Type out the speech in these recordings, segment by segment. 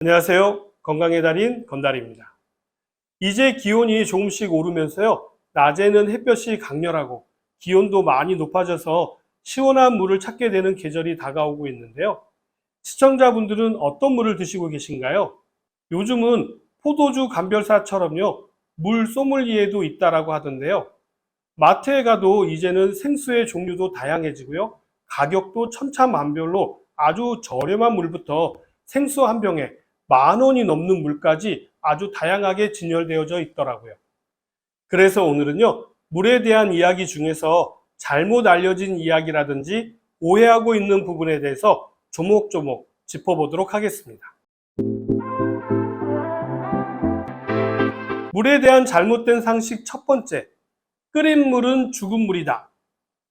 안녕하세요. 건강의 달인 건달입니다. 이제 기온이 조금씩 오르면서요. 낮에는 햇볕이 강렬하고 기온도 많이 높아져서 시원한 물을 찾게 되는 계절이 다가오고 있는데요. 시청자분들은 어떤 물을 드시고 계신가요? 요즘은 포도주 감별사처럼요. 물 소믈리에도 있다라고 하던데요. 마트에 가도 이제는 생수의 종류도 다양해지고요. 가격도 천차만별로 아주 저렴한 물부터 생수 한 병에 10,000원이 넘는 물까지 아주 다양하게 진열되어져 있더라고요. 그래서 오늘은요, 물에 대한 이야기 중에서 잘못 알려진 이야기라든지 오해하고 있는 부분에 대해서 조목조목 짚어보도록 하겠습니다. 물에 대한 잘못된 상식 첫 번째, 끓인 물은 죽은 물이다.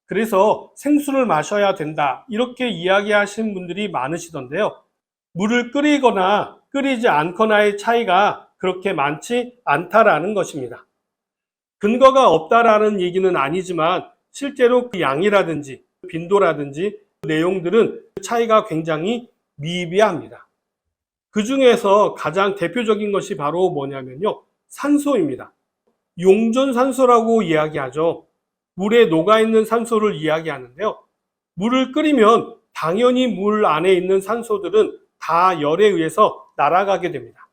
그래서 생수를 마셔야 된다. 이렇게 이야기하시는 분들이 많으시던데요. 물을 끓이거나 끓이지 않거나의 차이가 그렇게 많지 않다라는 것입니다. 근거가 없다라는 얘기는 아니지만 실제로 그 양이라든지 빈도라든지 내용들은 차이가 굉장히 미비합니다. 그 중에서 가장 대표적인 것이 바로 뭐냐면요. 산소입니다. 용존산소라고 이야기하죠. 물에 녹아있는 산소를 이야기하는데요. 물을 끓이면 당연히 물 안에 있는 산소들은 다 열에 의해서 날아가게 됩니다.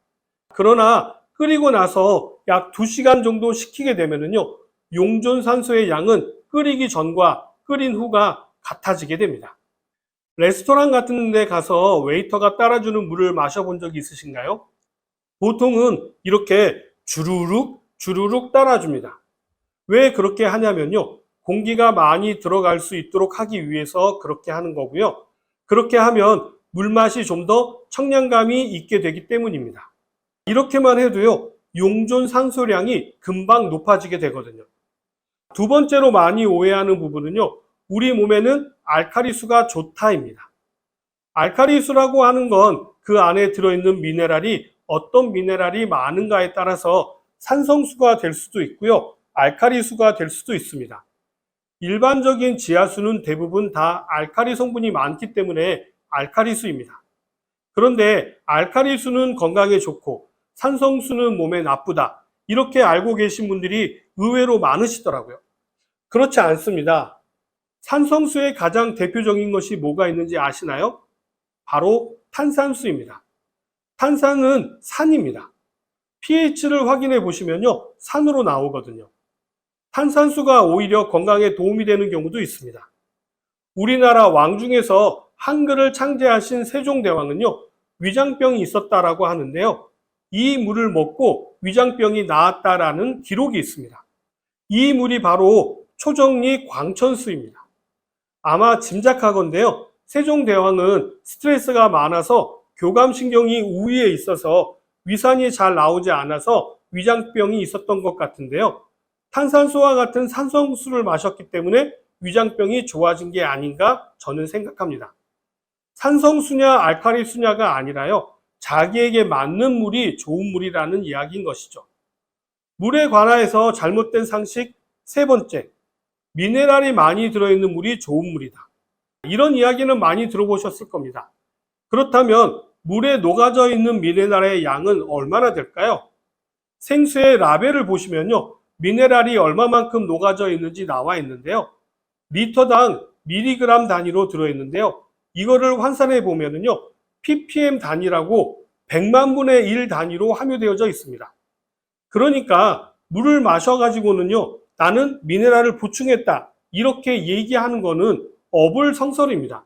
그러나 끓이고 나서 약 2시간 정도 식히게 되면요. 용존산소의 양은 끓이기 전과 끓인 후가 같아지게 됩니다. 레스토랑 같은 데 가서 웨이터가 따라주는 물을 마셔본 적이 있으신가요? 보통은 이렇게 주르륵 따라줍니다. 왜 그렇게 하냐면요. 공기가 많이 들어갈 수 있도록 하기 위해서 그렇게 하는 거고요. 그렇게 하면 물맛이 좀 더 청량감이 있게 되기 때문입니다. 이렇게만 해도요. 용존 산소량이 금방 높아지게 되거든요. 두 번째로 많이 오해하는 부분은요. 우리 몸에는 알칼리수가 좋다입니다. 알칼리수라고 하는 건 그 안에 들어있는 미네랄이 어떤 미네랄이 많은가에 따라서 산성수가 될 수도 있고요. 알칼리수가 될 수도 있습니다. 일반적인 지하수는 대부분 다 알칼리 성분이 많기 때문에 알칼리수입니다. 그런데 알칼리수는 건강에 좋고 산성수는 몸에 나쁘다. 이렇게 알고 계신 분들이 의외로 많으시더라고요. 그렇지 않습니다. 산성수의 가장 대표적인 것이 뭐가 있는지 아시나요? 바로 탄산수입니다. 탄산은 산입니다. pH를 확인해 보시면요. 산으로 나오거든요. 탄산수가 오히려 건강에 도움이 되는 경우도 있습니다. 우리나라 왕 중에서 한글을 창제하신 세종대왕은요. 위장병이 있었다라고 하는데요. 이 물을 먹고 위장병이 나았다라는 기록이 있습니다. 이 물이 바로 초정리 광천수입니다. 아마 짐작하건대요. 세종대왕은 스트레스가 많아서 교감신경이 우위에 있어서 위산이 잘 나오지 않아서 위장병이 있었던 것 같은데요. 탄산수와 같은 산성수를 마셨기 때문에 위장병이 좋아진 게 아닌가 저는 생각합니다. 산성수냐 알칼리수냐가 아니라요. 자기에게 맞는 물이 좋은 물이라는 이야기인 것이죠. 물에 관하여서 잘못된 상식 세 번째, 미네랄이 많이 들어있는 물이 좋은 물이다. 이런 이야기는 많이 들어보셨을 겁니다. 그렇다면 물에 녹아져 있는 미네랄의 양은 얼마나 될까요? 생수의 라벨을 보시면요. 미네랄이 얼마만큼 녹아져 있는지 나와 있는데요. 리터당 미리그램 단위로 들어있는데요. 이거를 환산해 보면요. ppm 단위라고 100만 분의 1 단위로 함유되어져 있습니다. 그러니까 물을 마셔가지고는요. 나는 미네랄을 보충했다. 이렇게 얘기하는 거는 어불성설입니다.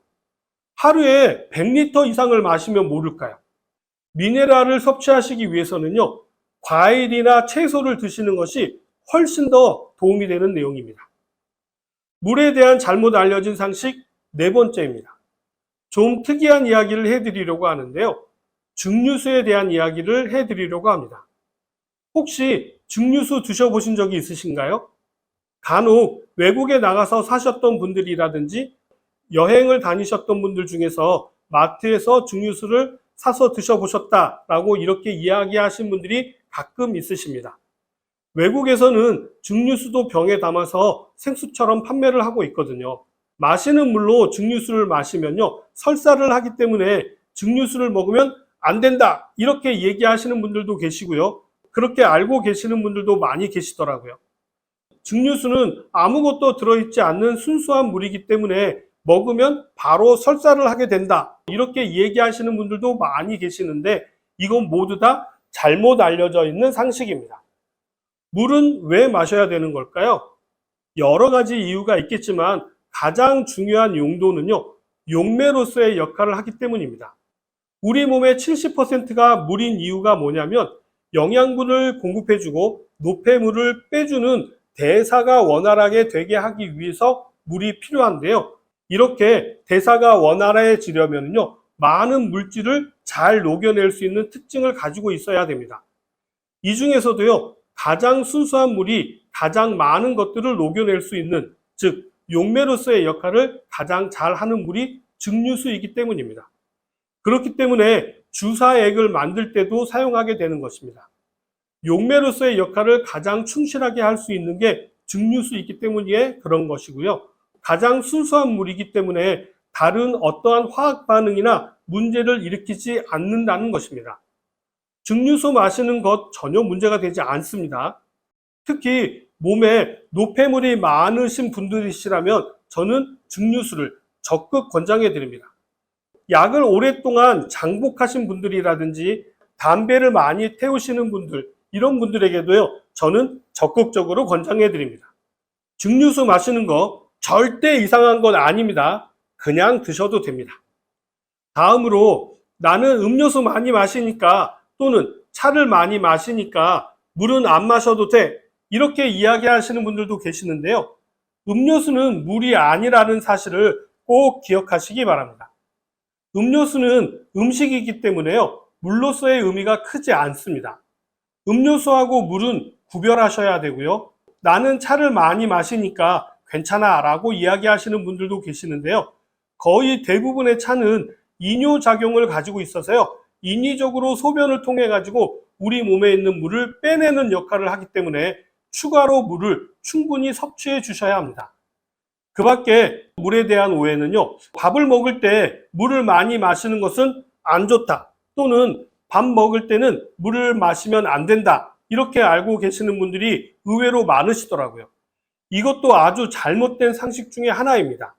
하루에 100리터 이상을 마시면 모를까요? 미네랄을 섭취하시기 위해서는요. 과일이나 채소를 드시는 것이 훨씬 더 도움이 되는 내용입니다. 물에 대한 잘못 알려진 상식 네 번째입니다. 좀 특이한 이야기를 해드리려고 하는데요. 증류수에 대한 이야기를 해드리려고 합니다. 혹시 증류수 드셔보신 적이 있으신가요? 간혹 외국에 나가서 사셨던 분들이라든지 여행을 다니셨던 분들 중에서 마트에서 증류수를 사서 드셔보셨다라고 이렇게 이야기하신 분들이 가끔 있으십니다. 외국에서는 증류수도 병에 담아서 생수처럼 판매를 하고 있거든요. 마시는 물로 증류수를 마시면요. 설사를 하기 때문에 증류수를 먹으면 안 된다 이렇게 얘기하시는 분들도 계시고요. 그렇게 알고 계시는 분들도 많이 계시더라고요. 증류수는 아무것도 들어있지 않는 순수한 물이기 때문에 먹으면 바로 설사를 하게 된다 이렇게 얘기하시는 분들도 많이 계시는데 이건 모두 다 잘못 알려져 있는 상식입니다. 물은 왜 마셔야 되는 걸까요? 여러 가지 이유가 있겠지만 가장 중요한 용도는요, 용매로서의 역할을 하기 때문입니다. 우리 몸의 70%가 물인 이유가 뭐냐면 영양분을 공급해주고 노폐물을 빼주는 대사가 원활하게 되게 하기 위해서 물이 필요한데요. 이렇게 대사가 원활해지려면요, 많은 물질을 잘 녹여낼 수 있는 특징을 가지고 있어야 됩니다. 이 중에서도요, 가장 순수한 물이 가장 많은 것들을 녹여낼 수 있는, 즉 용매로서의 역할을 가장 잘 하는 물이 증류수이기 때문입니다. 그렇기 때문에 주사액을 만들 때도 사용하게 되는 것입니다. 용매로서의 역할을 가장 충실하게 할 수 있는 게 증류수이기 때문에 그런 것이고요. 가장 순수한 물이기 때문에 다른 어떠한 화학 반응이나 문제를 일으키지 않는다는 것입니다. 증류수 마시는 것 전혀 문제가 되지 않습니다. 특히 몸에 노폐물이 많으신 분들이시라면 저는 증류수를 적극 권장해 드립니다. 약을 오랫동안 장복하신 분들이라든지 담배를 많이 태우시는 분들, 이런 분들에게도요, 저는 적극적으로 권장해 드립니다. 증류수 마시는 거 절대 이상한 건 아닙니다. 그냥 드셔도 됩니다. 다음으로 나는 음료수 많이 마시니까 또는 차를 많이 마시니까 물은 안 마셔도 돼. 이렇게 이야기하시는 분들도 계시는데요. 음료수는 물이 아니라는 사실을 꼭 기억하시기 바랍니다. 음료수는 음식이기 때문에요. 물로서의 의미가 크지 않습니다. 음료수하고 물은 구별하셔야 되고요. 나는 차를 많이 마시니까 괜찮아 라고 이야기하시는 분들도 계시는데요. 거의 대부분의 차는 이뇨작용을 가지고 있어서요. 인위적으로 소변을 통해 가지고 우리 몸에 있는 물을 빼내는 역할을 하기 때문에 추가로 물을 충분히 섭취해 주셔야 합니다. 그 밖에 물에 대한 오해는요, 밥을 먹을 때 물을 많이 마시는 것은 안 좋다, 또는 밥 먹을 때는 물을 마시면 안 된다, 이렇게 알고 계시는 분들이 의외로 많으시더라고요. 이것도 아주 잘못된 상식 중에 하나입니다.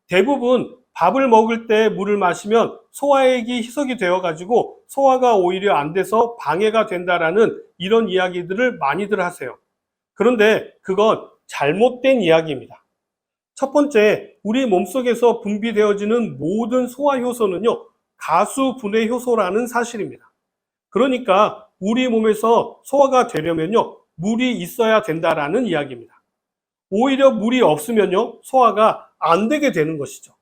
대부분 밥을 먹을 때 물을 마시면 소화액이 희석이 되어 가지고 소화가 오히려 안 돼서 방해가 된다라는 이런 이야기들을 많이들 하세요. 그런데 그건 잘못된 이야기입니다. 첫 번째, 우리 몸속에서 분비되어지는 모든 소화 효소는요, 가수 분해 효소라는 사실입니다. 그러니까 우리 몸에서 소화가 되려면요, 물이 있어야 된다라는 이야기입니다. 오히려 물이 없으면요, 소화가 안 되게 되는 것이죠.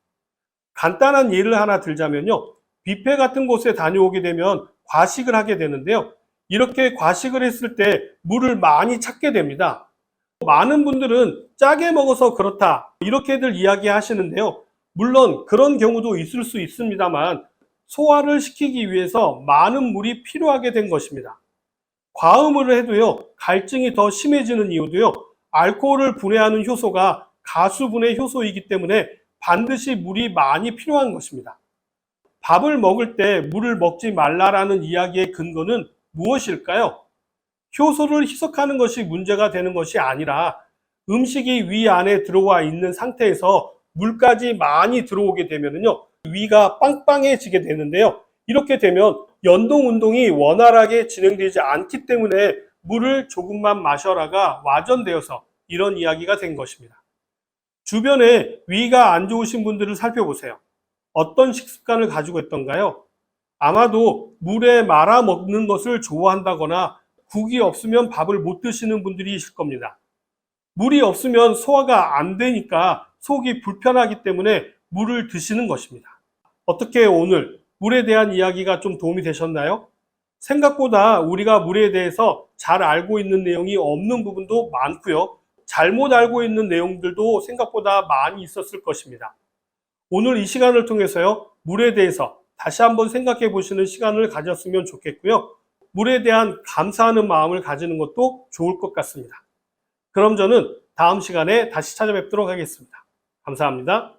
간단한 예를 하나 들자면요, 뷔페 같은 곳에 다녀오게 되면 과식을 하게 되는데요. 이렇게 과식을 했을 때 물을 많이 찾게 됩니다. 많은 분들은 짜게 먹어서 그렇다 이렇게들 이야기하시는데요. 물론 그런 경우도 있을 수 있습니다만 소화를 시키기 위해서 많은 물이 필요하게 된 것입니다. 과음을 해도요, 갈증이 더 심해지는 이유도요, 알코올을 분해하는 효소가 가수 분해 효소이기 때문에 반드시 물이 많이 필요한 것입니다. 밥을 먹을 때 물을 먹지 말라라는 이야기의 근거는 무엇일까요? 효소를 희석하는 것이 문제가 되는 것이 아니라 음식이 위 안에 들어와 있는 상태에서 물까지 많이 들어오게 되면요, 위가 빵빵해지게 되는데요. 이렇게 되면 연동 운동이 원활하게 진행되지 않기 때문에 물을 조금만 마셔라가 와전되어서 이런 이야기가 된 것입니다. 주변에 위가 안 좋으신 분들을 살펴보세요. 어떤 식습관을 가지고 있던가요? 아마도 물에 말아 먹는 것을 좋아한다거나 국이 없으면 밥을 못 드시는 분들이실 겁니다. 물이 없으면 소화가 안 되니까 속이 불편하기 때문에 물을 드시는 것입니다. 어떻게 오늘 물에 대한 이야기가 좀 도움이 되셨나요? 생각보다 우리가 물에 대해서 잘 알고 있는 내용이 없는 부분도 많고요. 잘못 알고 있는 내용들도 생각보다 많이 있었을 것입니다. 오늘 이 시간을 통해서요, 물에 대해서 다시 한번 생각해 보시는 시간을 가졌으면 좋겠고요. 물에 대한 감사하는 마음을 가지는 것도 좋을 것 같습니다. 그럼 저는 다음 시간에 다시 찾아뵙도록 하겠습니다. 감사합니다.